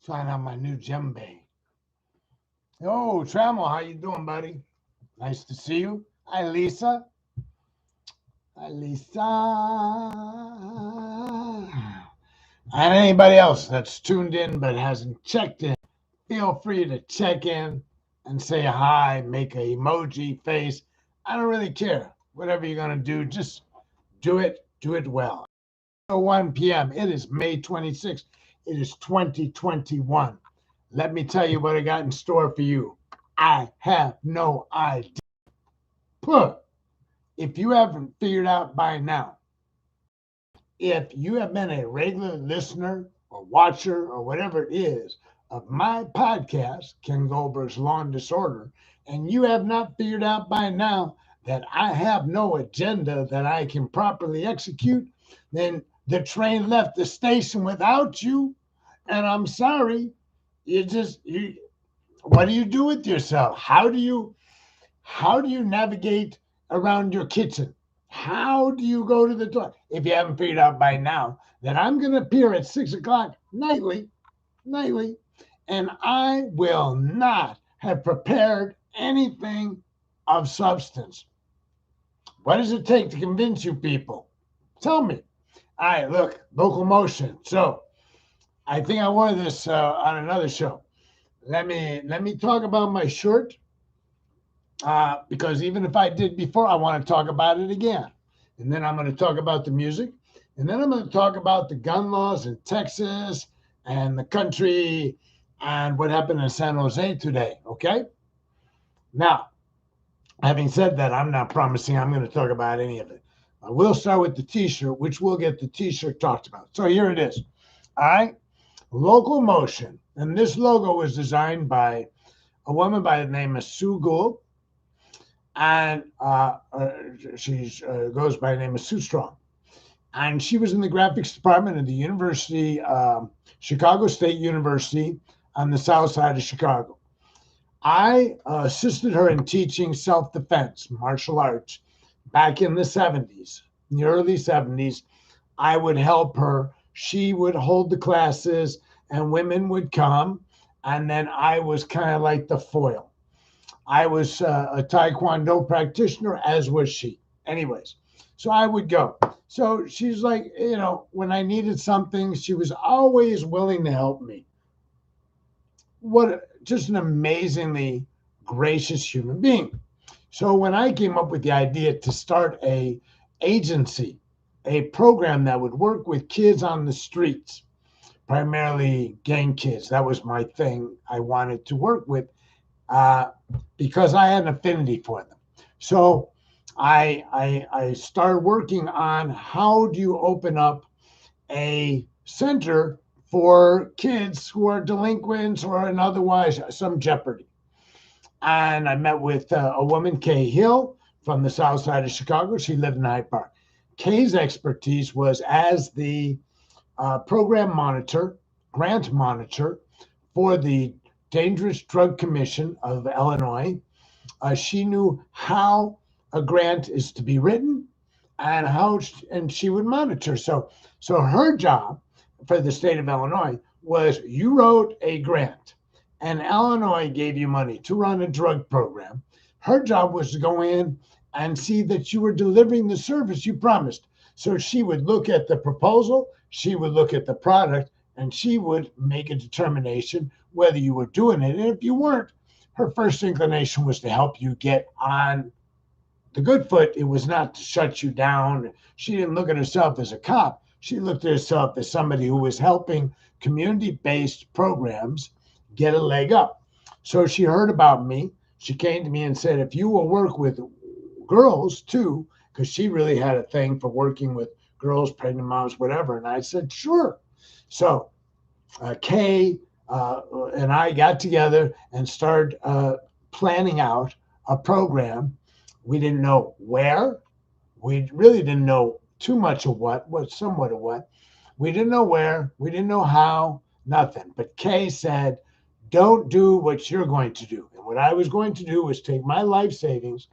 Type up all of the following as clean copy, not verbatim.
Trying out my new djembe. Oh, Trammell, how you doing, buddy? Nice to see you. Hi, Lisa. Hi, Lisa. And anybody else that's tuned in but hasn't checked in, feel free to check in and say hi, make a emoji face. I don't really care. Whatever you're going to do, just do it well. 1 p.m. It is May 26th. It is 2021. Let me tell you what I got in store for you. I have no idea. If you haven't figured out by now, if you have been a regular listener or watcher or whatever it is of my podcast, Ken Goldberg's Law and Disorder, and you have not figured out by now that I have no agenda that I can properly execute, then the train left the station without you. And I'm sorry, you what do you do with yourself? How do you navigate around your kitchen? How do you go to the toilet? If you haven't figured out by now that I'm going to appear at 6 o'clock nightly, and I will not have prepared anything of substance. What does it take to convince you people? Tell me. All right, look, local motion. So I think I wore this on another show. Let me talk about my shirt because even if I did before, I want to talk about it again. And then I'm going to talk about the music. And then I'm going to talk about the gun laws in Texas and the country and what happened in San Jose today. Okay. Now, having said that, I'm not promising I'm going to talk about any of it. I will start with the t shirt, which we'll get the t shirt talked about. So here it is. All right. Local motion. And this logo was designed by a woman by the name of Sue Gould. And she goes by the name of Sue Strong. And she was in the graphics department at the University, Chicago State University on the south side of Chicago. I assisted her in teaching self-defense, martial arts, back in the 70s, in the early 70s. I would help her. She would hold the classes, and women would come, and then I was kind of like the foil. I was a Taekwondo practitioner, as was she. Anyways, so I would go. So she's like, when I needed something, she was always willing to help me. What just an amazingly gracious human being. So when I came up with the idea to start a agency, a program that would work with kids on the streets, primarily gang kids, that was my thing I wanted to work with uh, because I had an affinity for them. So I started working on how do you open up a center for kids who are delinquents or in otherwise some jeopardy. And I met with a woman, Kay Hill, from the south side of Chicago. She lived in Hyde Park. Kay's expertise was as the program monitor, grant monitor for the Dangerous Drug Commission of Illinois. She knew how a grant is to be written and and she would monitor. So her job for the state of Illinois was you wrote a grant and Illinois gave you money to run a drug program. Her job was to go in and see that you were delivering the service you promised. So she would look at the proposal, she would look at the product, and she would make a determination whether you were doing it. And if you weren't, her first inclination was to help you get on the good foot. It was not to shut you down. She didn't look at herself as a cop. She looked at herself as somebody who was helping community-based programs get a leg up. So she heard about me. She came to me and said, if you will work with girls too, because she really had a thing for working with girls, pregnant moms, whatever. And I said, sure. So Kay and I got together and started planning out a program. We didn't know where. We really didn't know too much of what somewhat of what. We didn't know where. We didn't know how, nothing. But Kay said, don't do what you're going to do. And what I was going to do was take my life savings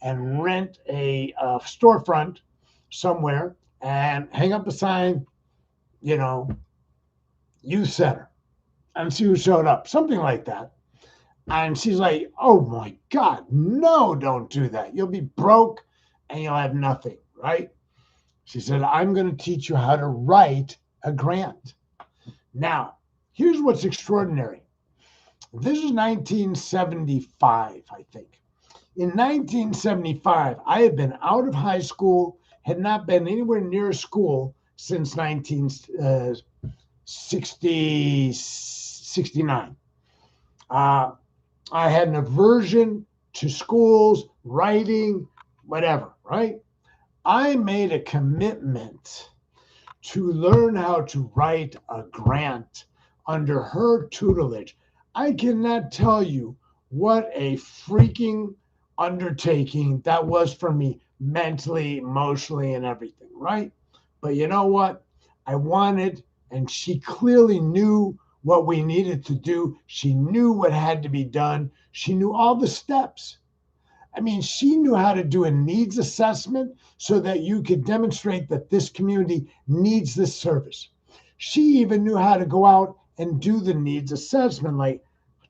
and rent a storefront somewhere and hang up a sign, youth center. and see who showed up, something like that. And she's like, oh my God, no, don't do that. You'll be broke and you'll have nothing, right? She said, I'm going to teach you how to write a grant. Now, here's what's extraordinary. This is 1975, I think. In 1975, I had been out of high school, had not been anywhere near school since 1969. I had an aversion to schools, writing, whatever, right? I made a commitment to learn how to write a grant under her tutelage. I cannot tell you what a freaking undertaking that was for me mentally, emotionally, and everything, right? But you know what? I wanted, and she clearly knew what we needed to do. She knew what had to be done. She knew all the steps. I mean, she knew how to do a needs assessment so that you could demonstrate that this community needs this service. She even knew how to go out and do the needs assessment, like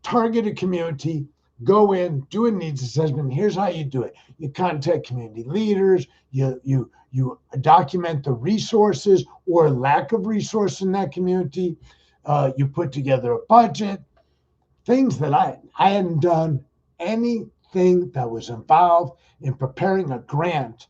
target a community, go in, do a needs assessment. Here's how you do it. You contact community leaders, you document the resources or lack of resource in that community. You put together a budget, things that I hadn't done anything that was involved in preparing a grant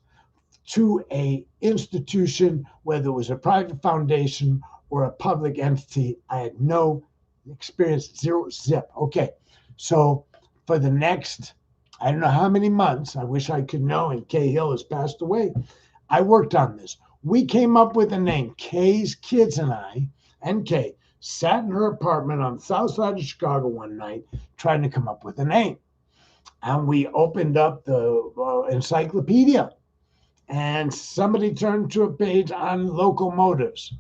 to a institution, whether it was a private foundation or a public entity. I had no experience, zero zip. Okay, so for the next, I don't know how many months, I wish I could know, and Kay Hill has passed away, I worked on this. We came up with a name. Kay's kids and I, and Kay, sat in her apartment on the south side of Chicago one night trying to come up with a name. And we opened up the encyclopedia, and somebody turned to a page on locomotives.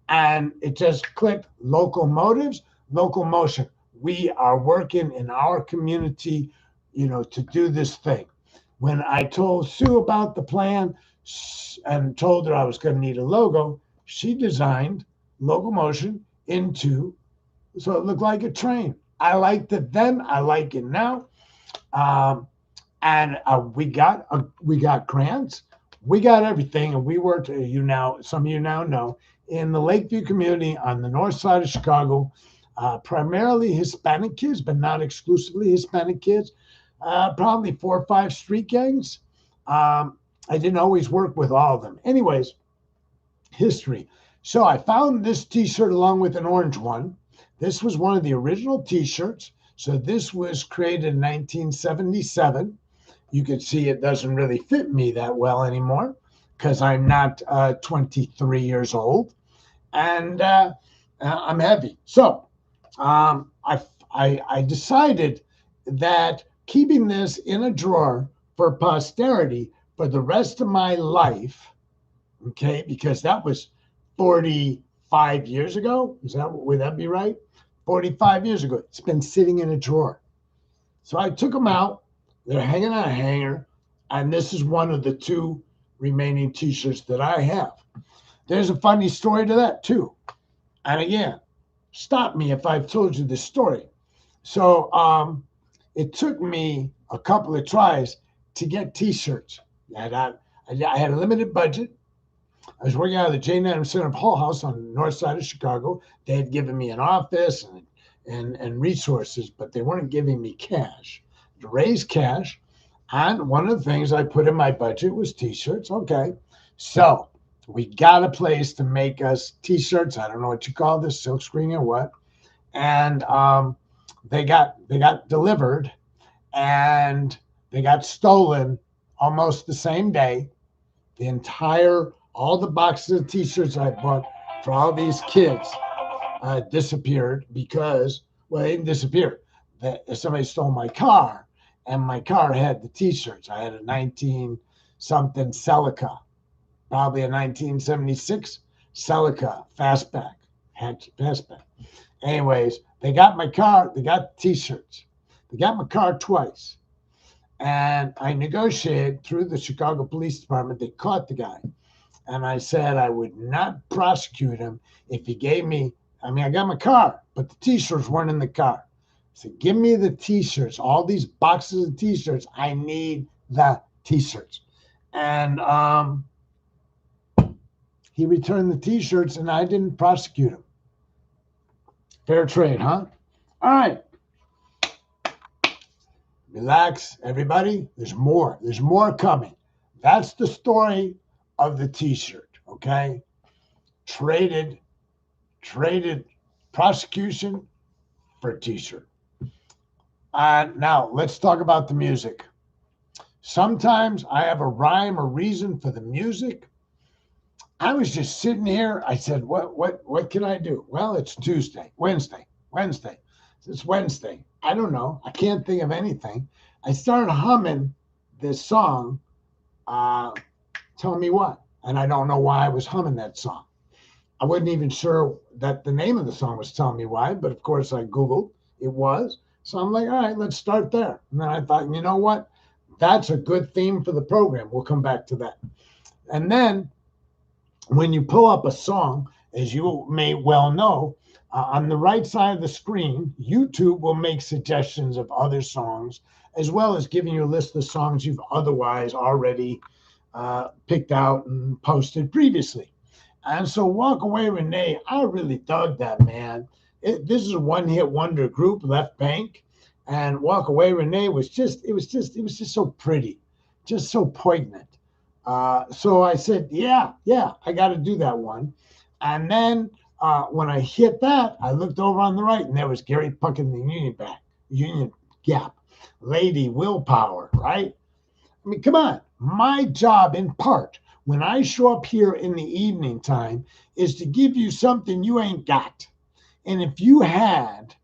And it just clicked locomotives, locomotion. We are working in our community, to do this thing. When I told Sue about the plan and told her I was going to need a logo, she designed locomotion into so it looked like a train. I liked it then. I like it now. Um, and we got grants, we got everything, and we worked. Some of you now know, in the Lakeview community on the north side of Chicago, primarily Hispanic kids, but not exclusively Hispanic kids. Probably 4 or 5 street gangs. I didn't always work with all of them. Anyways, history. So I found this T-shirt along with an orange one. This was one of the original T-shirts. So this was created in 1977. You can see it doesn't really fit me that well anymore because I'm not 23 years old, and I'm heavy. So I decided that keeping this in a drawer for posterity for the rest of my life, okay, because that was 45 years ago. Would that be right? 45 years ago. It's been sitting in a drawer. So I took them out. They're hanging on a hanger. And this is one of the 2 remaining T-shirts that I have. There's a funny story to that, too. And again, stop me if I've told you this story. So it took me a couple of tries to get T-shirts. I had a limited budget. I was working out of the Jane Addams Center Hall House on the north side of Chicago. They had given me an office and resources, but they weren't giving me cash. To raise cash, and one of the things I put in my budget was T-shirts. Okay, so we got a place to make us T-shirts. I don't know what you call this, silk screen or what. And they got delivered, and they got stolen almost the same day. All the boxes of T-shirts I bought for all these kids disappeared because, well, they didn't disappear. Somebody stole my car, and my car had the T-shirts. I had a 19-something Celica, probably a 1976 Celica fastback. Fastback. Anyways, they got my car. They got the T-shirts. They got my car twice. And I negotiated through the Chicago Police Department. They caught the guy. And I said I would not prosecute him if he gave me I mean, I got my car, but the T-shirts weren't in the car. I said, give me the T-shirts, all these boxes of T-shirts. I need the T-shirts. And he returned the T-shirts, and I didn't prosecute him. Fair trade, huh? All right. Relax, everybody. There's more. There's more coming. That's the story of the T-shirt, okay? Traded prosecution for a T-shirt. Now, let's talk about the music. Sometimes I have a rhyme or reason for the music. I was just sitting here. I said, what can I do? Well, it's Wednesday. It's Wednesday. I don't know. I can't think of anything. I started humming this song, Tell Me What. And I don't know why I was humming that song. I wasn't even sure that the name of the song was Tell Me Why, but of course I Googled. It was. So I'm like, all right, let's start there. And then I thought, you know what? That's a good theme for the program. We'll come back to that. And then when you pull up a song, as you may well know, on the right side of the screen, YouTube will make suggestions of other songs, as well as giving you a list of songs you've otherwise already picked out and posted previously. And so Walk Away Renee, I really dug that, man. This is a one-hit wonder group, Left Bank. And Walk Away Renee was just so pretty, just so poignant. So I said, yeah, I got to do that one. And then when I hit that, I looked over on the right, and there was Gary Puckett in the Union Gap, Lady Willpower, right? I mean, come on. My job, in part, when I show up here in the evening time, is to give you something you ain't got. And if you had,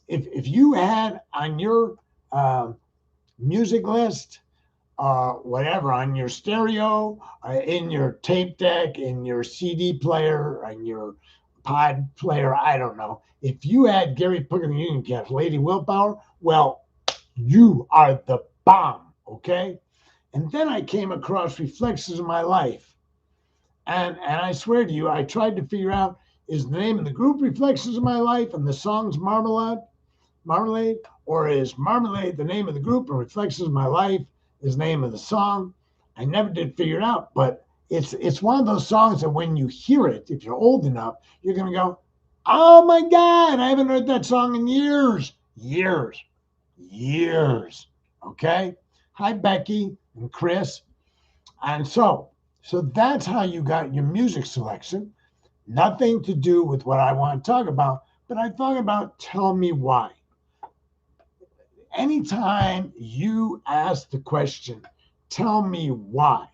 if you had on your music list, whatever, on your stereo, in your tape deck, in your CD player, in your pod player, I don't know. If you had Gary Puckett and the Union Gap, Lady Willpower, well, you are the bomb, okay? And then I came across Reflections of My Life. And I swear to you, I tried to figure out, is the name of the group Reflections of My Life and the song's Marmalade? Or is Marmalade the name of the group and Reflections of My Life is the name of the song? I never did figure it out, but it's one of those songs that when you hear it, if you're old enough, you're going to go, oh my God, I haven't heard that song in years. Okay? Hi, Becky and Chris. And so that's how you got your music selection. Nothing to do with what I want to talk about, but I thought about Tell Me Why. Anytime you ask the question, tell me why,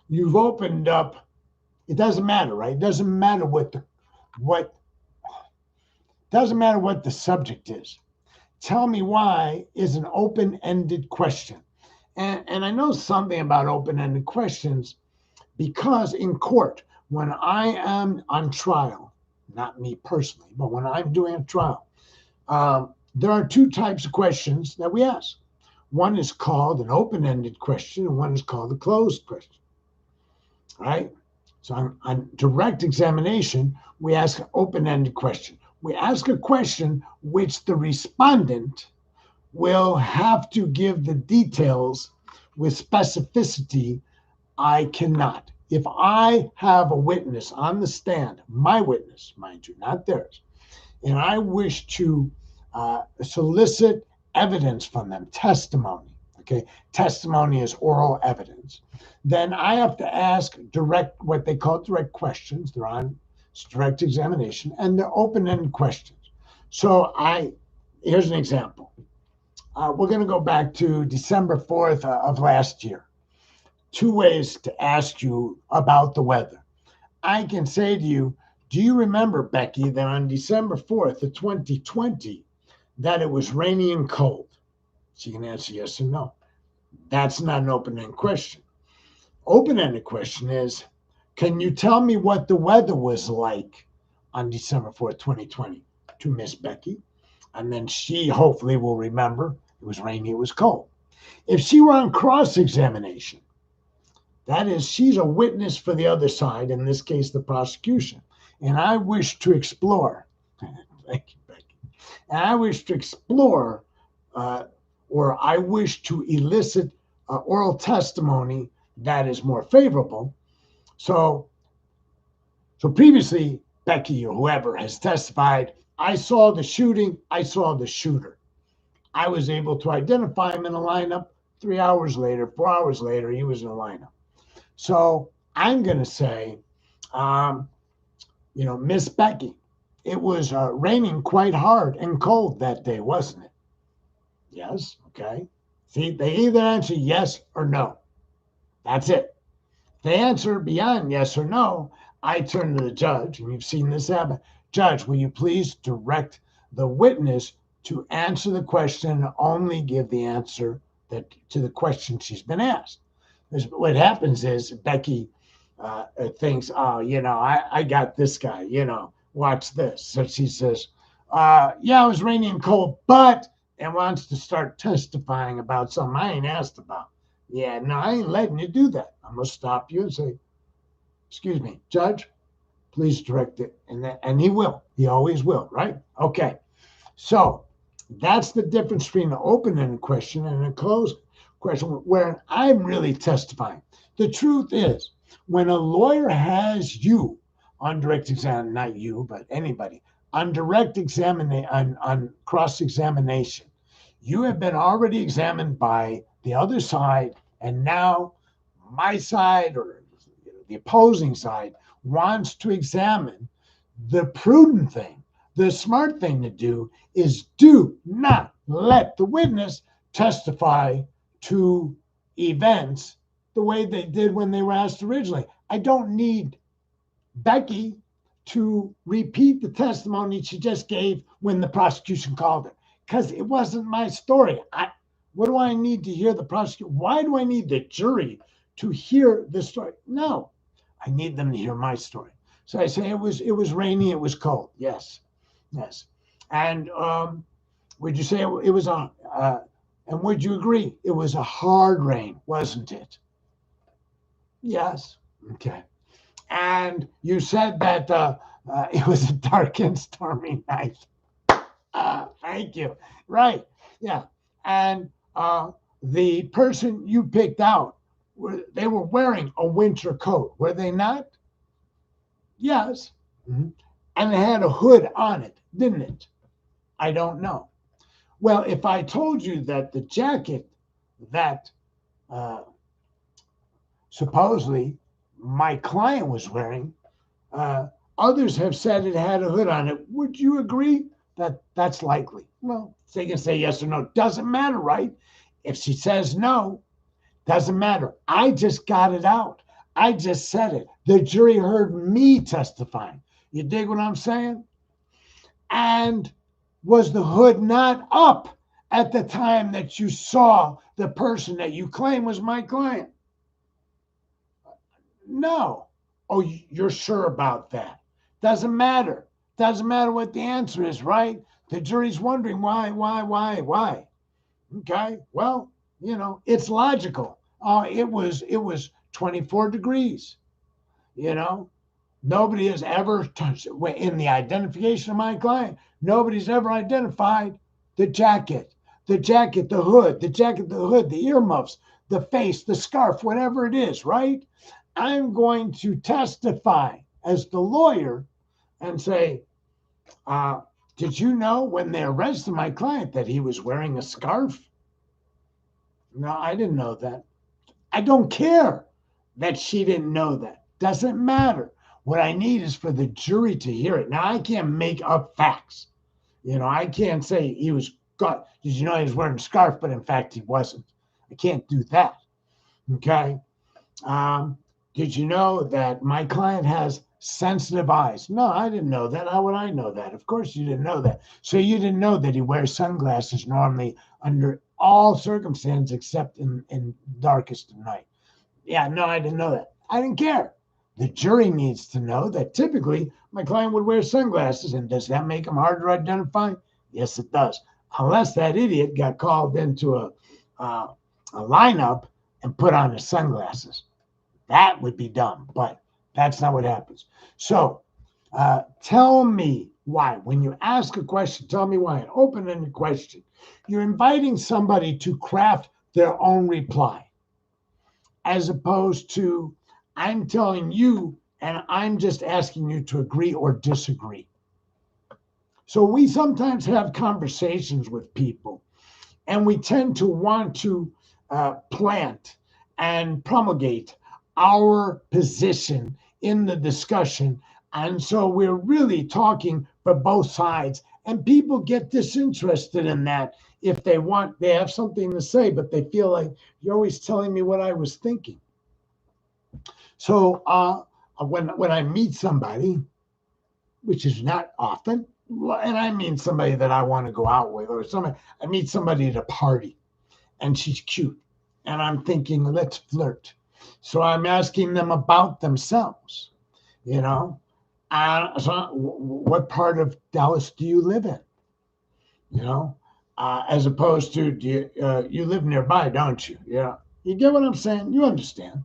you've opened up, it doesn't matter, right? It doesn't matter what the subject is. Tell me why is an open-ended question. And I know something about open-ended questions because in court, when I am on trial, not me personally, but when I'm doing a trial, there are two types of questions that we ask. One is called an open-ended question, and one is called a closed question. All right? So on direct examination, we ask an open-ended question. We ask a question which the respondent will have to give the details with specificity. I cannot. If I have a witness on the stand, my witness, mind you, not theirs, and I wish to solicit evidence from them, testimony, okay? Testimony is oral evidence. Then I have to ask what they call direct questions. They're on direct examination, and they're open-ended questions. So here's an example. We're going to go back to December 4th of last year. Two ways to ask you about the weather. I can say to you, do you remember, Becky, that on December 4th of 2020, that it was rainy and cold? So you can answer yes or no. That's not an open-ended question. Open-ended question is, can you tell me what the weather was like on December 4th, 2020 to Miss Becky? And then she hopefully will remember it was rainy, it was cold. If she were on cross-examination, that is, she's a witness for the other side, in this case, the prosecution. and I wish to explore, thank you, Becky, and I wish to explore, uh, or I wish to elicit oral testimony that is more favorable. So, so previously, Becky or whoever has testified, I saw the shooting, I saw the shooter. I was able to identify him in a lineup. 3 hours later, 4 hours later, he was in a lineup. So I'm going to say, um, Miss Becky, it was raining quite hard and cold that day, wasn't it? Yes. Okay. See, they either answer yes or no. That's it. If they answer beyond yes or no, I turn to the judge, and you've seen this happen. Judge, will you please direct the witness to answer the question and only give the answer that to the question she's been asked? Because what happens is Becky thinks, oh, I got this guy, watch this. So she says, yeah, it was rainy and cold, but, and wants to start testifying about something I ain't asked about. Yeah, no, I ain't letting you do that. I'm going to stop you and say, excuse me, Judge, please direct it. And he will. He always will, right? Okay. So that's the difference between an open-ended question and a closed question where I'm really testifying. The truth is, when a lawyer has you on direct exam, not you, but anybody, on direct examination, on cross-examination, you have been already examined by the other side, and now my side or the opposing side wants to examine. The prudent thing, the smart thing to do is do not let the witness testify to events the way they did when they were asked originally. I don't need Becky to repeat the testimony she just gave when the prosecution called her, because it wasn't my story. What do I need to hear the prosecutor? Why do I need the jury to hear the story? No, I need them to hear my story. So I say it was rainy, it was cold. Yes, yes. And would you say it was a? And would you agree it was a hard rain, wasn't it? Yes. Okay. And you said that it was a dark and stormy night. Thank you. Right. Yeah. And the person you picked out, they were wearing a winter coat, were they not? Yes. Mhm. And it had a hood on it, didn't it? I don't know. Well, if I told you that the jacket that uh, supposedly my client was wearing, uh, others have said it had a hood on it. Would you agree that that's likely? Well, they can say yes or no. Doesn't matter, right? If she says no, doesn't matter. I just got it out. I just said it. The jury heard me testifying. You dig what I'm saying? And was the hood not up at the time that you saw the person that you claim was my client? No. Oh, you're sure about that? Doesn't matter. Doesn't matter what the answer is, right? The jury's wondering why. Okay. Well, it's logical. It was 24 degrees. You know, nobody has ever touched in the identification of my client. Nobody's ever identified the jacket, the hood, the earmuffs, the face, the scarf, whatever it is, right? I'm going to testify as the lawyer and say, did you know when they arrested my client that he was wearing a scarf? No, I didn't know that. I don't care that she didn't know that. Doesn't matter. What I need is for the jury to hear it. Now, I can't make up facts. I can't say he was got. Did you know he was wearing a scarf? But in fact, he wasn't. I can't do that. Okay. Um, did you know that my client has sensitive eyes? No, I didn't know that. How would I know that? Of course, you didn't know that. So you didn't know that he wears sunglasses normally under all circumstances except in darkest of night. Yeah, no, I didn't know that. I didn't care. The jury needs to know that typically my client would wear sunglasses. And does that make him harder to identify? Yes, it does. Unless that idiot got called into a lineup and put on his sunglasses. That would be dumb, but that's not what happens. So Tell me why. When you ask a question, tell me why. An open-ended question. You're inviting somebody to craft their own reply, as opposed to I'm telling you and I'm just asking you to agree or disagree. So we sometimes have conversations with people, and we tend to want to plant and promulgate our position in the discussion. And so we're really talking for both sides. And people get disinterested in that if they have something to say, but they feel like you're always telling me what I was thinking. So when I meet somebody, which is not often, and I mean somebody that I want to go out with, or somebody I meet somebody at a party, and she's cute, and I'm thinking, let's flirt. So I'm asking them about themselves, you know. So what part of Dallas do you live in? You know, as opposed to you live nearby, don't you? Yeah, you get what I'm saying. You understand?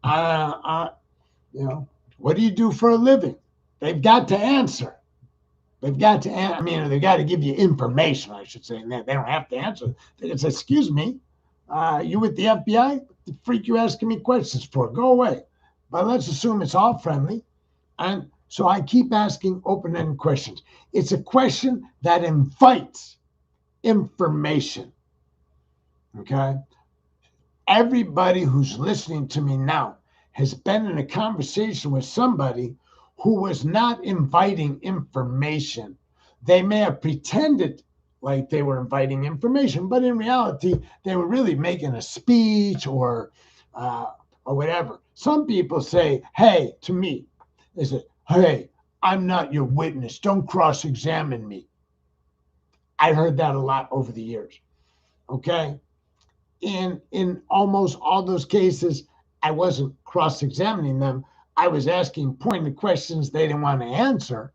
Uh, uh, you know, what do you do for a living? They've got to answer. They've got to, I mean, they've got to give you information, I should say. And they don't have to answer. They can say, excuse me, you with the FBI? What the freak you asking me questions for? Go away. But let's assume it's all friendly. And so I keep asking open-ended questions. It's a question that invites information. Okay. Everybody who's listening to me now has been in a conversation with somebody who was not inviting information. They may have pretended like they were inviting information, but in reality, they were really making a speech uh, or whatever. Some people say, "Hey," to me, they say, "Hey, I'm not your witness. Don't cross-examine me." I heard that a lot over the years. Okay, in almost all those cases, I wasn't cross-examining them. I was asking pointed questions they didn't want to answer.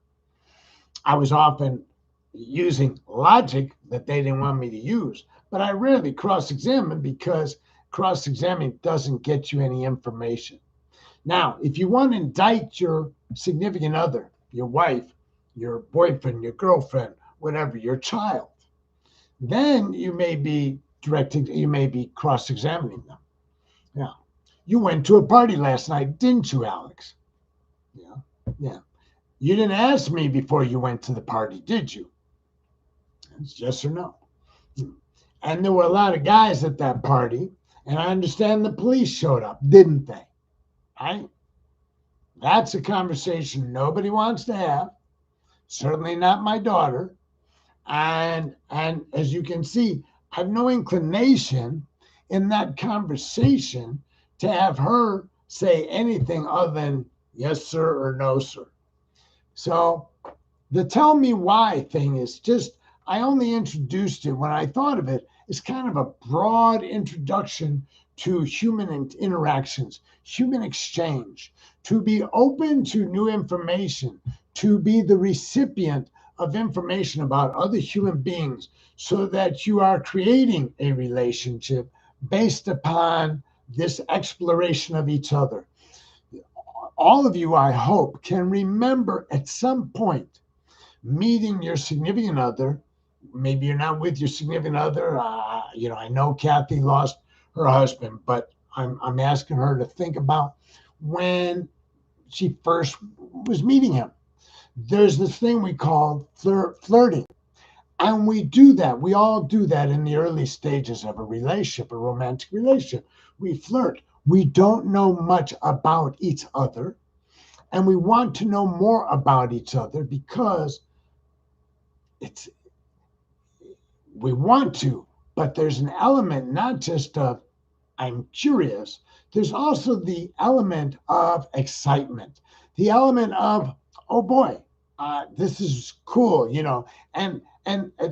I was often using logic that they didn't want me to use, but I rarely cross-examine because cross-examining doesn't get you any information. Now, if you want to indict your significant other, your wife, your boyfriend, your girlfriend, whatever, your child, then you may be cross-examining them. Yeah. You went to a party last night, didn't you, Alex? Yeah. Yeah. You didn't ask me before you went to the party, did you? It's yes or no. And there were a lot of guys at that party, and I understand the police showed up, didn't they? Right? That's a conversation nobody wants to have. Certainly not my daughter. And as you can see, I have no inclination in that conversation to have her say anything other than yes, sir, or no, sir. So the tell me why thing is just, I only introduced it when I thought of it as kind of a broad introduction to human interactions, human exchange, to be open to new information, to be the recipient of information about other human beings so that you are creating a relationship based upon this exploration of each other. All of you, I hope, can remember at some point meeting your significant other. Maybe you're not with your significant other. I know Kathy lost her husband, but I'm asking her to think about when she first was meeting him. There's this thing we call flirting. And we do that. We all do that in the early stages of a relationship, a romantic relationship. We flirt. We don't know much about each other. And we want to know more about each other because it's we want to, but there's an element not just of I'm curious, there's also the element of excitement, the element of, oh boy, this is cool, and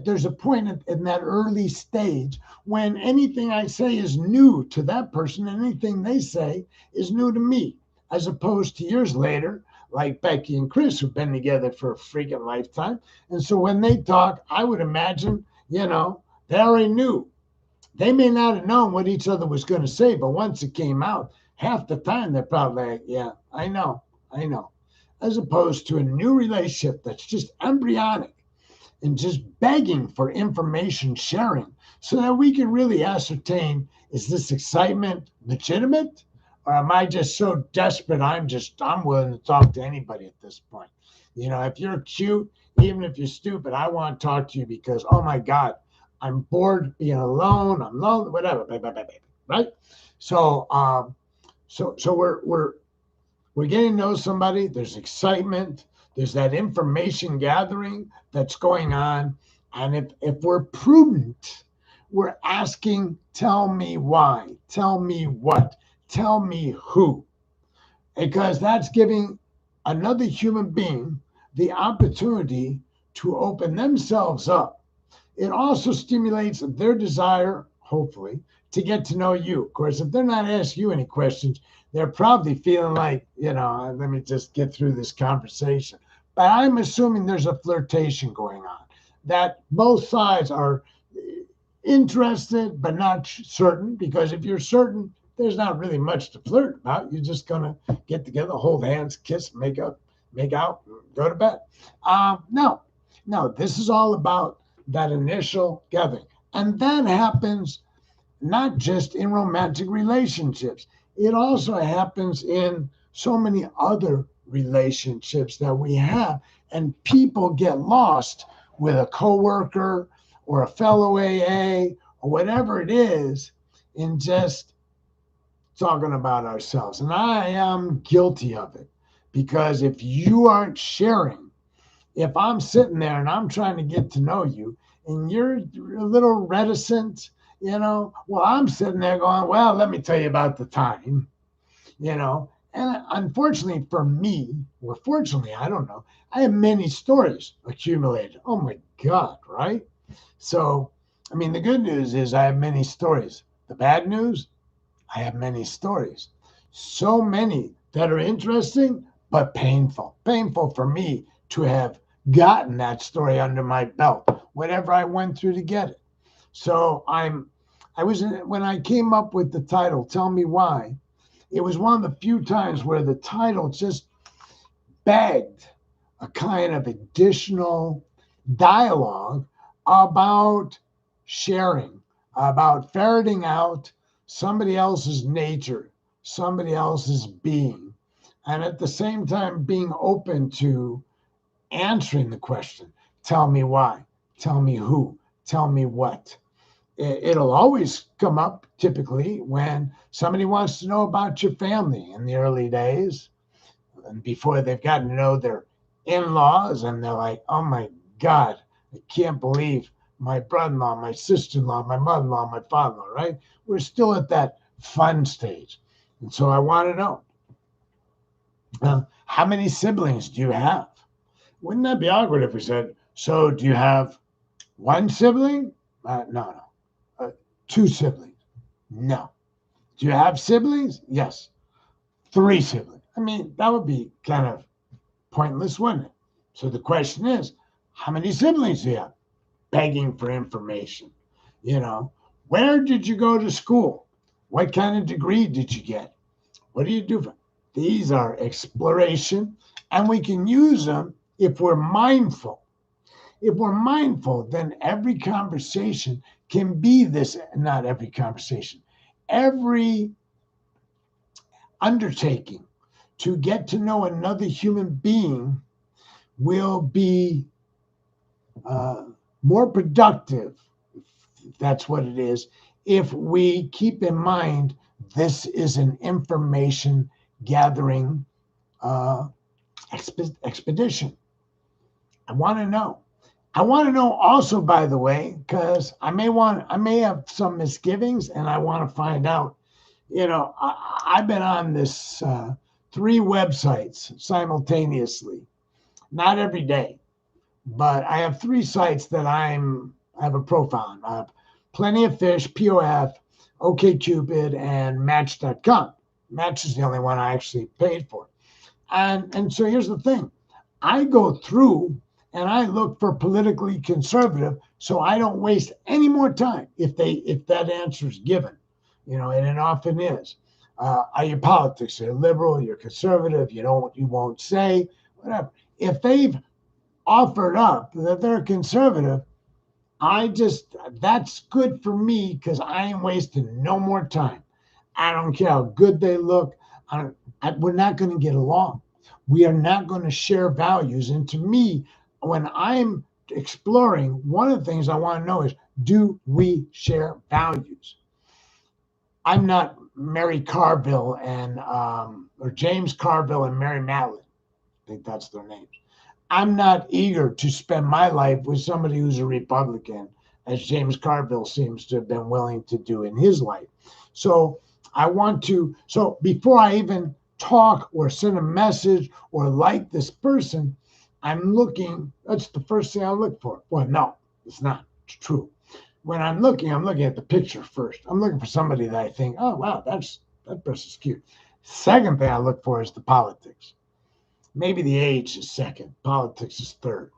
there's a point in that early stage when anything I say is new to that person, and anything they say is new to me, as opposed to years later, like Becky and Chris, who've been together for a freaking lifetime. And so when they talk, I would imagine, they already knew. They may not have known what each other was going to say, but once it came out, half the time they're probably like, yeah, I know. as opposed to a new relationship that's just embryonic and just begging for information sharing so that we can really ascertain, is this excitement legitimate? Or am I just so desperate I'm willing to talk to anybody at this point? If you're cute, even if you're stupid, I want to talk to you because, oh my God, I'm bored being alone, I'm lonely, whatever, right? So we're getting to know somebody. There's excitement. There's that information gathering that's going on. And if we're prudent, we're asking, tell me why, tell me what, tell me who, because that's giving another human being the opportunity to open themselves up. It also stimulates their desire, hopefully, to get to know you. Of course, if they're not asking you any questions, they're probably feeling like, let me just get through this conversation. But I'm assuming there's a flirtation going on, that both sides are interested but not certain, because if you're certain, there's not really much to flirt about. You're just going to get together, hold hands, kiss, make out, go to bed. No, this is all about that initial gathering. And that happens not just in romantic relationships, it also happens in so many other relationships that we have. And people get lost with a coworker or a fellow AA or whatever it is in just talking about ourselves. And I am guilty of it, because if you aren't sharing, if I'm sitting there and I'm trying to get to know you and you're a little reticent, well, I'm sitting there going, well, let me tell you about the time, and unfortunately for me, or fortunately, I don't know, I have many stories accumulated. Oh my God, right? So, I mean, the good news is I have many stories. The bad news, I have many stories. So many that are interesting, but painful. Painful for me to have gotten that story under my belt, whatever I went through to get it. So when I came up with the title, Tell Me Why, it was one of the few times where the title just begged a kind of additional dialogue about sharing, about ferreting out somebody else's nature, somebody else's being, and at the same time being open to answering the question, tell me why, tell me who, tell me what. It'll always come up typically when somebody wants to know about your family in the early days and before they've gotten to know their in-laws, and they're like, oh my God, I can't believe my brother-in-law, my sister-in-law, my mother-in-law, my father-in-law, right? We're still at that fun stage. And so I want to know, how many siblings do you have? Wouldn't that be awkward if we said, so do you have one sibling? No. 2 siblings? No. Do you have siblings? Yes. 3 siblings. I mean, that would be kind of pointless, wouldn't it? So the question is, how many siblings do you have? Begging for information. Where did you go to school? What kind of degree did you get? What do you do? These are exploration, and we can use them if we're mindful. If we're mindful, then every conversation can be this, not every conversation, every undertaking to get to know another human being will be more productive, if that's what it is, if we keep in mind this is an information gathering expedition. I want to know. I want to know also, by the way, because I may have some misgivings, and I want to find out. I've been on this 3 websites simultaneously, not every day, but I have 3 sites that I have a profile on. I have Plenty of Fish, POF, OkCupid, and Match.com. Match is the only one I actually paid for. And so here's the thing. I go through and I look for politically conservative, so I don't waste any more time if that answer is given, and it often is. Are you politics? You're liberal, you're conservative, you won't say. whatever. If they've offered up that they're conservative, that's good for me because I ain't wasting no more time. I don't care how good they look. We're not going to get along. We are not going to share values. And to me, when I'm exploring, one of the things I want to know is, do we share values? I'm not Mary Carville and or James Carville and Mary Matlin. I think that's their names. I'm not eager to spend my life with somebody who's a Republican, as James Carville seems to have been willing to do in his life. So so before I even talk or send a message or like this person, that's the first thing I look for. Well, no, it's not true. When I'm looking at the picture first. I'm looking for somebody that I think, oh, wow, that person's cute. Second thing I look for is the politics. Maybe the age is second, politics is third.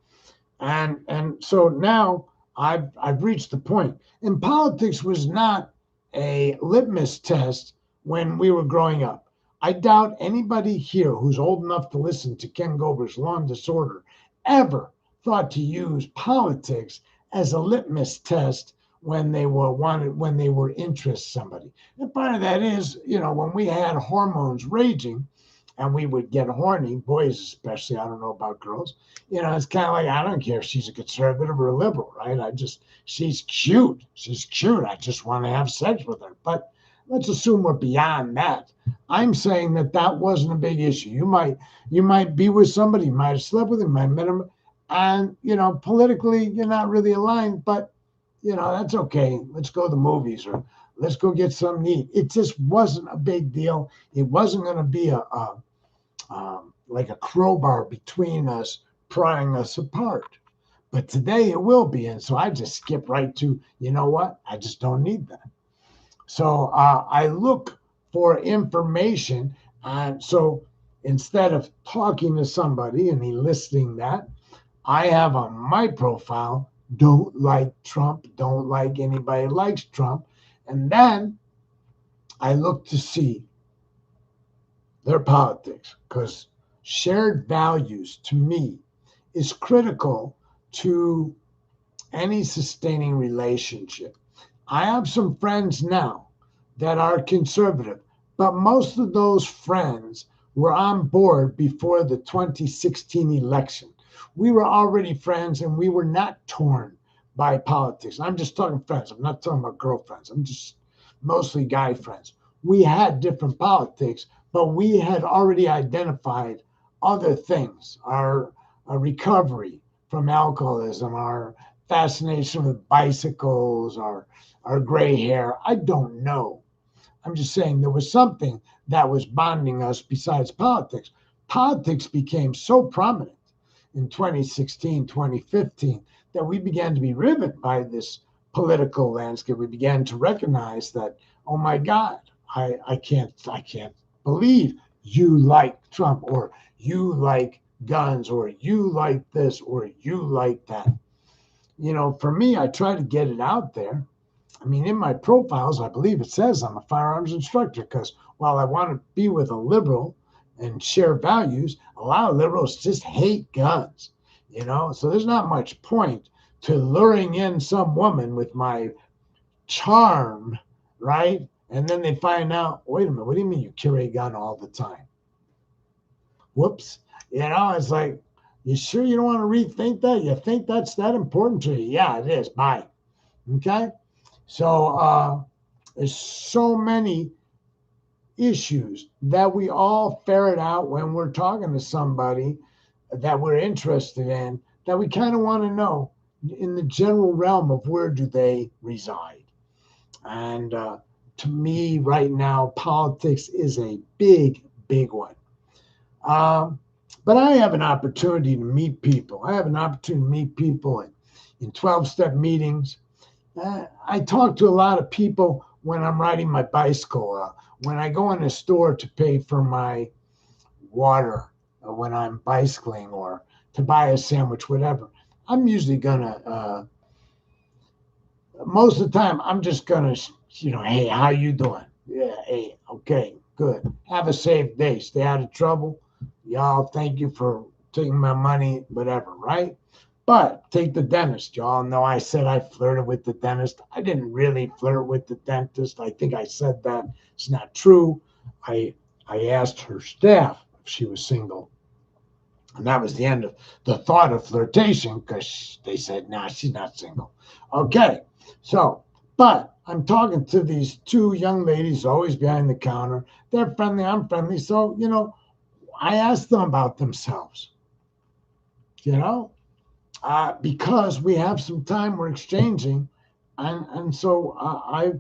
And so now I've reached the point. And politics was not a litmus test when we were growing up. I doubt anybody here who's old enough to listen to Ken Gober's Law and Disorder ever thought to use politics as a litmus test when they were interest somebody. And part of that is, when we had hormones raging, and we would get horny, boys especially. I don't know about girls. It's kind of like, I don't care if she's a conservative or a liberal, right? She's cute. She's cute. I just want to have sex with her. But let's assume we're beyond that. I'm saying that wasn't a big issue. You might be with somebody, you might have slept with him, might have met him, and politically you're not really aligned, but that's okay. Let's go to the movies or let's go get something to eat. It just wasn't a big deal. It wasn't going to be like a crowbar between us, prying us apart. But today it will be. And so I just skip right to, you know what? I just don't need that. So I look for information. And so instead of talking to somebody and eliciting that, I have on my profile, don't like Trump, don't like anybody who likes Trump. And then I look to see their politics, because shared values to me is critical to any sustaining relationship. I have some friends now that are conservative, but most of those friends were on board before the 2016 election. We were already friends and we were not torn by politics. I'm just talking friends. I'm not talking about girlfriends. I'm just mostly guy friends. We had different politics, but we had already identified other things, our recovery from alcoholism, our fascination with bicycles, our gray hair. I don't know. I'm just saying there was something that was bonding us besides politics. Politics became so prominent in 2016, 2015, that we began to be riveted by this political landscape. We began to recognize that, oh my God, I can't believe you like Trump, or you like guns, or you like this, or you like that. For me, I try to get it out there. I mean, in my profiles, I believe it says I'm a firearms instructor, because while I want to be with a liberal and share values, a lot of liberals just hate guns, so there's not much point to luring in some woman with my charm, right? And then they find out, wait a minute, what do you mean you carry a gun all the time? Whoops. It's like, you sure you don't want to rethink that? You think that's that important to you? Yeah, it is. Bye. Okay? So there's so many issues that we all ferret out when we're talking to somebody that we're interested in, that we kind of want to know in the general realm of where do they reside. And to me right now, politics is a big, big one. But I have an opportunity to meet people. I have an opportunity to meet people in 12-step meetings. I talk to a lot of people when I'm riding my bicycle, when I go in the store to pay for my water, when I'm bicycling, or to buy a sandwich, whatever. I'm usually gonna, most of the time, I'm just gonna, hey, how you doing? Yeah, hey, okay, good. Have a safe day. Stay out of trouble. Y'all, thank you for taking my money, whatever, right? But take the dentist. Y'all know I said I flirted with the dentist. I didn't really flirt with the dentist. I think I said that. It's not true. I I asked her staff if she was single. And that was the end of the thought of flirtation because they said, nah, she's not single. Okay. So, but I'm talking to these two young ladies always behind the counter. They're friendly. I'm friendly. So, I asked them about themselves, you know, because we have some time we're exchanging. And so I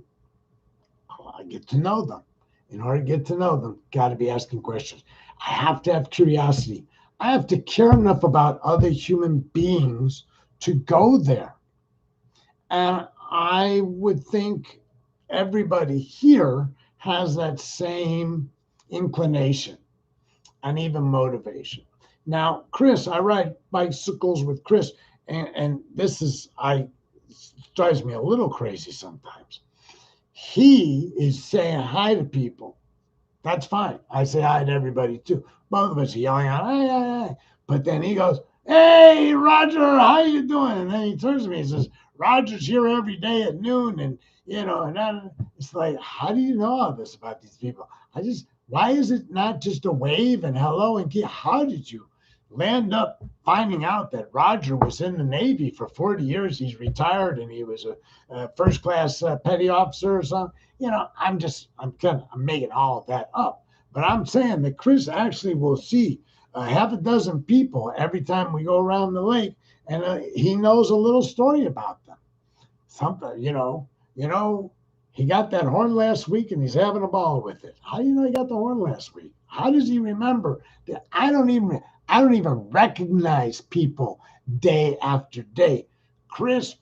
get to know them. In order to get to know them, got to be asking questions. I have to have curiosity. I have to care enough about other human beings to go there. And I would think everybody here has that same inclination and even motivation. Now, Chris, I ride bicycles with Chris, and this is I drives me a little crazy sometimes. He is saying hi to people. That's fine. I say hi to everybody too. Both of us are yelling out, hey, hey, hey. But then he goes, hey, Roger, how you doing? And then he turns to me and says, Roger's here every day at noon. And then it's like, how do you know all this about these people? Why is it not just a wave and hello and how did you land up finding out that Roger was in the Navy for 40 years? He's retired and he was a first class petty officer or something. I'm making all of that up. But I'm saying that Chris actually will see half a dozen people every time we go around the lake, and he knows a little story about them. Something, he got that horn last week and he's having a ball with it. How do you know he got the horn last week? How does he remember that? I don't even recognize people day after day. Chris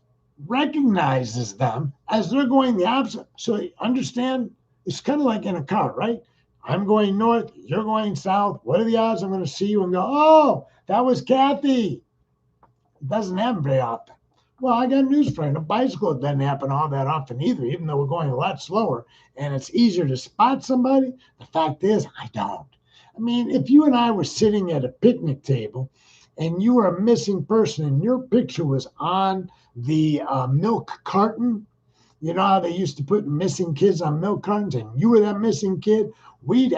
recognizes them as they're going the opposite. So you understand, it's kind of like in a car, right? I'm going north, you're going south. What are the odds I'm going to see you and go, oh, that was Kathy? It doesn't happen very often. Well, I got news for you. A bicycle doesn't happen all that often either, even though we're going a lot slower and it's easier to spot somebody. The fact is, I don't. I mean, if you and I were sitting at a picnic table and you were a missing person and your picture was on the milk carton, you know how they used to put missing kids on milk cartons, and you were that missing kid. We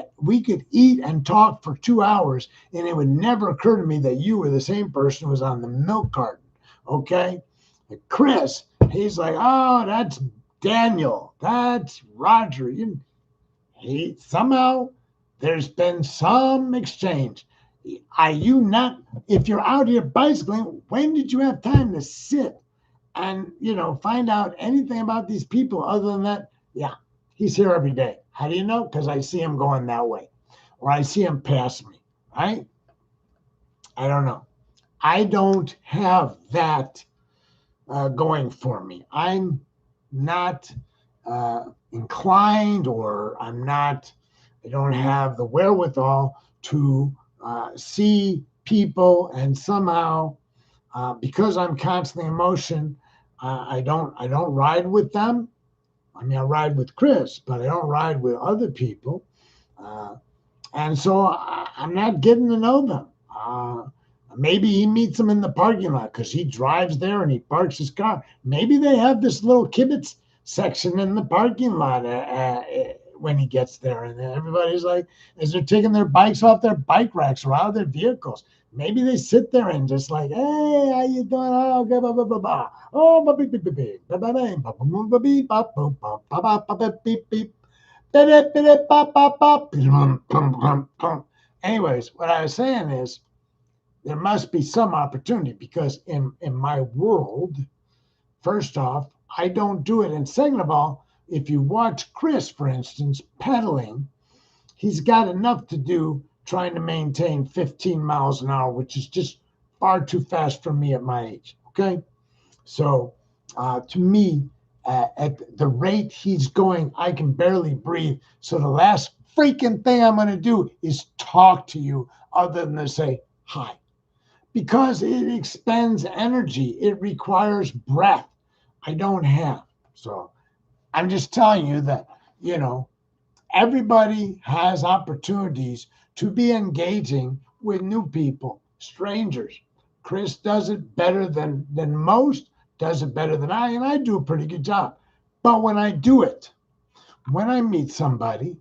could eat and talk for 2 hours, and it would never occur to me that you were the same person who was on the milk carton. Okay, Chris, he's like, oh, that's Daniel, that's Roger. He somehow there's been some exchange. Are you not? If you're out here bicycling, when did you have time to sit and find out anything about these people other than that? Yeah, he's here every day. How do you know? Because I see him going that way, or I see him pass me. Right? I don't know. I don't have that going for me. I'm not inclined, or I don't have the wherewithal to see people and somehow, because I'm constantly in motion, I don't ride with them. I mean, I ride with Chris, but I don't ride with other people, uh, and so I'm not getting to know them. Maybe he meets them in the parking lot because he drives there and he parks his car. Maybe they have this little kibitz section in the parking lot when he gets there, and everybody's like, as they're taking their bikes off their bike racks or out of their vehicles, maybe they sit there and just like, hey, how you doing? Oh, blah, blah, blah, blah, blah. Oh, ba, beep, beep, beep, beep. Ba, ba, bang, ba, boom, ba, beep, ba, boom, ba, ba, ba, ba, ba, beep, beep. Ba, da, ba, da, ba, ba, ba, boom, boom, boom, boom. Anyways, what I was saying is there must be some opportunity, because in my world, first off, I don't do it. And second of all, if you watch Chris, for instance, pedaling, he's got enough to do trying to maintain 15 miles an hour, which is just far too fast for me at my age. Okay. So to me, at the rate he's going, I can barely breathe. So the last freaking thing I'm going to do is talk to you other than to say hi, because it expends energy. It requires breath I don't have. So I'm just telling you that, everybody has opportunities to be engaging with new people. strangers. Chris does it better than most, does it better than I, and I do a pretty good job. But when I do it, when I meet somebody,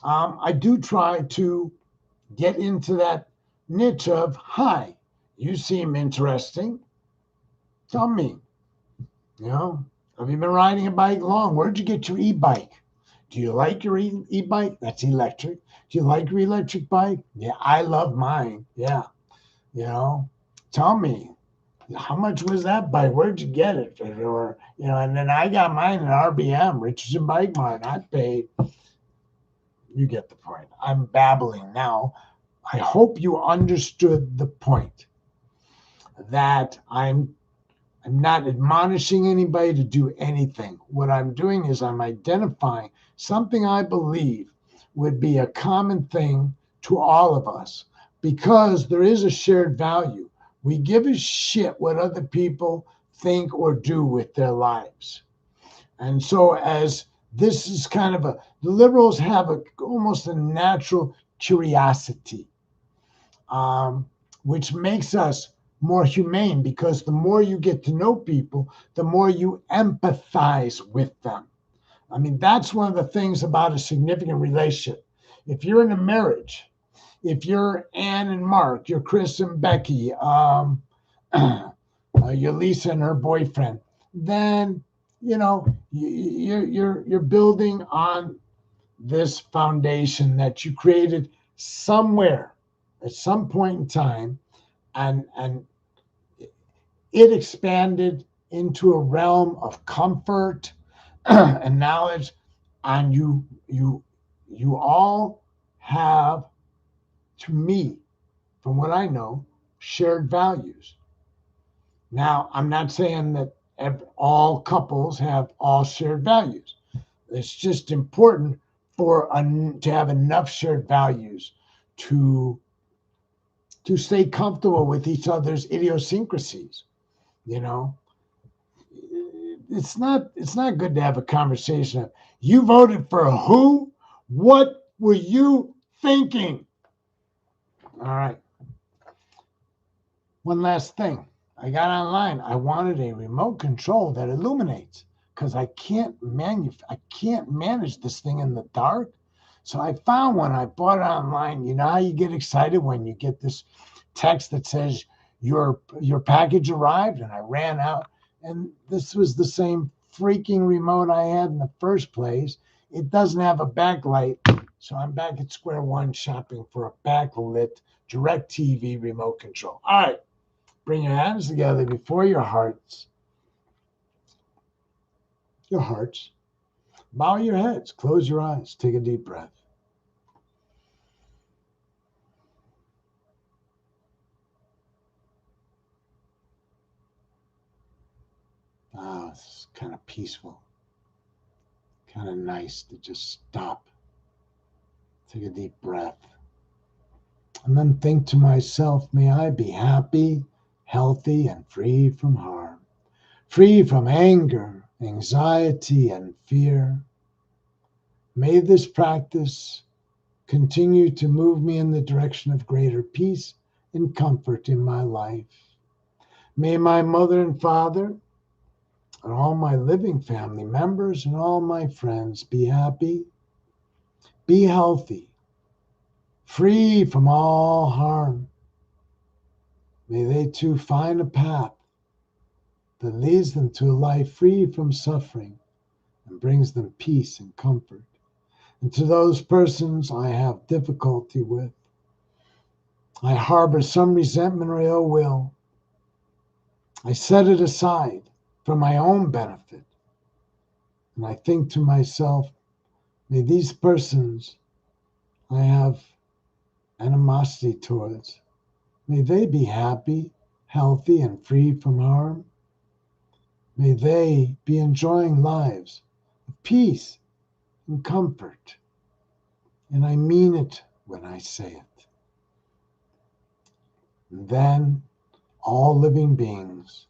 I do try to get into that niche of, hi, you seem interesting. Tell me, have you been riding a bike long? Where'd you get your e-bike? Do you like your e-bike? That's electric. Do you like your electric bike? Yeah, I love mine. Yeah. You know, tell me, how much was that bike? Where'd you get it? Or, and then I got mine at RBM, Richardson Bike Mart. I paid. You get the point. I'm babbling now. I hope you understood the point that I'm not admonishing anybody to do anything. What I'm doing is I'm identifying something I believe would be a common thing to all of us because there is a shared value. We give a shit what other people think or do with their lives. And so as this is kind of the liberals have almost a natural curiosity, which makes us more humane because the more you get to know people, the more you empathize with them. I mean, that's one of the things about a significant relationship. If you're in a marriage, if you're Ann and Mark, you're Chris and Becky, you're Lisa and her boyfriend, then you're building on this foundation that you created somewhere at some point in time, and it expanded into a realm of comfort and knowledge, and you all have, to me, from what I know, shared values. Now, I'm not saying that all couples have all shared values. It's just important to have enough shared values to stay comfortable with each other's idiosyncrasies. You know, it's not good to have a conversation of, you voted for who? What were you thinking? All right. One last thing. I got online. I wanted a remote control that illuminates because I can't manage this thing in the dark. So I found one. I bought it online. You know how you get excited when you get this text that says your package arrived, and I ran out, and this was the same freaking remote I had in the first place. It doesn't have a backlight, so I'm back at square one shopping for a backlit DirecTV remote control. All right. Bring your hands together before your hearts. Bow your heads. Close your eyes. Take a deep breath. It's kind of peaceful. Kind of nice to just stop. Take a deep breath. And then think to myself, may I be happy, healthy, and free from harm. Free from anger, anxiety, and fear. May this practice continue to move me in the direction of greater peace and comfort in my life. May my mother and father and all my living family members and all my friends be happy, be healthy, free from all harm. May they too find a path that leads them to a life free from suffering and brings them peace and comfort. And to those persons I have difficulty with, I harbor some resentment or ill will, I set it aside for my own benefit. And I think to myself, may these persons I have animosity towards, may they be happy, healthy, and free from harm. May they be enjoying lives of peace and comfort. And I mean it when I say it. And then all living beings,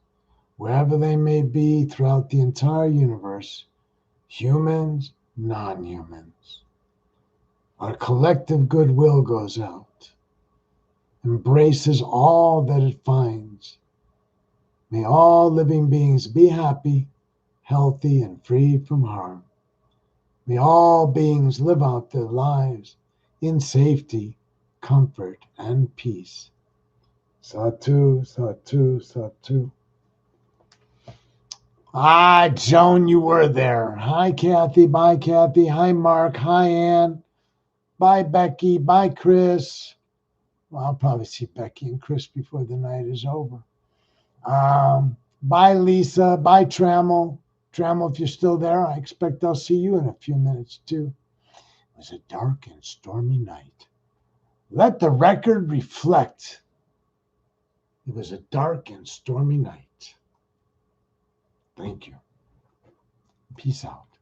wherever they may be throughout the entire universe, humans, non-humans, our collective goodwill goes out. embraces all that it finds. May all living beings be happy, healthy, and free from harm. May all beings live out their lives in safety, comfort, and peace. Satu, Satu, Satu. Ah, Joan, you were there. Hi, Kathy. Bye, Kathy. Hi, Mark. Hi, Ann. Bye, Becky. Bye, Chris. Well, I'll probably see Becky and Chris before the night is over. Bye, Lisa. Bye, Trammell. Trammell, if you're still there, I expect I'll see you in a few minutes, too. It was a dark and stormy night. Let the record reflect. It was a dark and stormy night. Thank you. Peace out.